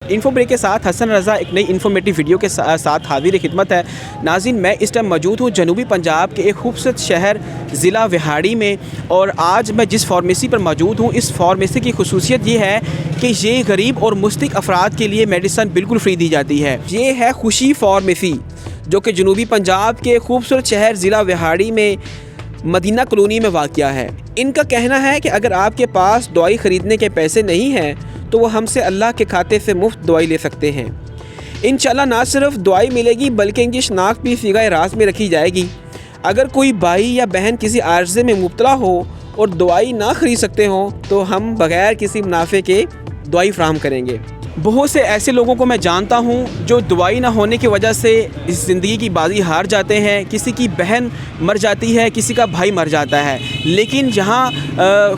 Info break کے ساتھ حسن رضا ایک نئی انفارمیٹیو ویڈیو کے ساتھ حاضر خدمت ہے۔ ناظرین، میں اس ٹائم موجود ہوں جنوبی پنجاب کے ایک خوبصورت شہر ضلع وہاڑی میں، اور آج میں جس فارمیسی پر موجود ہوں اس فارمیسی کی خصوصیت یہ ہے کہ یہ غریب اور مستحق افراد کے لیے میڈیسن بالکل فری دی جاتی ہے۔ یہ ہے خوشی فارمیسی، جو کہ جنوبی پنجاب کے خوبصورت شہر ضلع وہاڑی میں مدینہ کالونی میں واقع ہے۔ ان کا کہنا ہے کہ اگر آپ کے پاس دوائی خریدنے کے پیسے نہیں ہیں تو وہ ہم سے اللہ کے کھاتے سے مفت دوائی لے سکتے ہیں۔ انشاءاللہ نہ صرف دوائی ملے گی بلکہ ان کی شناخت بھی صیغہ راز میں رکھی جائے گی۔ اگر کوئی بھائی یا بہن کسی عارضے میں مبتلا ہو اور دوائی نہ خرید سکتے ہوں تو ہم بغیر کسی منافع کے دوائی فراہم کریں گے۔ بہت سے ایسے لوگوں کو میں جانتا ہوں جو دوائی نہ ہونے کی وجہ سے اس زندگی کی بازی ہار جاتے ہیں۔ کسی کی بہن مر جاتی ہے، کسی کا بھائی مر جاتا ہے، لیکن جہاں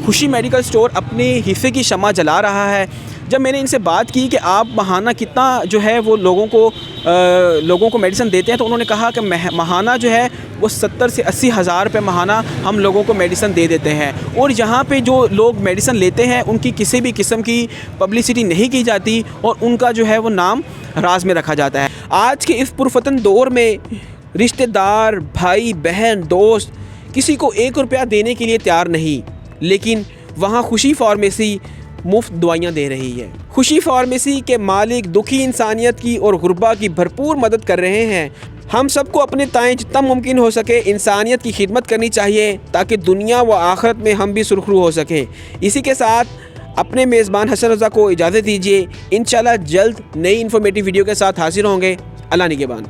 خوشی میڈیکل سٹور اپنے حصے کی شمع جلا رہا ہے۔ جب میں نے ان سے بات کی کہ آپ ماہانہ کتنا جو ہے وہ لوگوں کو میڈیسن دیتے ہیں، تو انہوں نے کہا کہ ماہانہ جو ہے وہ 70 سے 80 ہزار روپے ماہانہ ہم لوگوں کو میڈیسن دے دیتے ہیں، اور یہاں پہ جو لوگ میڈیسن لیتے ہیں ان کی کسی بھی قسم کی پبلسٹی نہیں کی جاتی اور ان کا جو ہے وہ نام راز میں رکھا جاتا ہے۔ آج کے اس پرفتن دور میں رشتہ دار، بھائی، بہن، دوست کسی کو 1 روپیہ دینے کے لیے تیار نہیں، لیکن وہاں خوشی فارمیسی مفت دوائیاں دے رہی ہے۔ خوشی فارمیسی کے مالک دکھی انسانیت کی اور غربا کی بھرپور مدد کر رہے ہیں۔ ہم سب کو اپنے تائیں جتنا ممکن ہو سکے انسانیت کی خدمت کرنی چاہیے تاکہ دنیا و آخرت میں ہم بھی سرخرو ہو سکیں۔ اسی کے ساتھ اپنے میزبان حسن رضا کو اجازت دیجیے۔ انشاءاللہ جلد نئی انفارمیٹیو ویڈیو کے ساتھ حاضر ہوں گے۔ اللہ نگہبان۔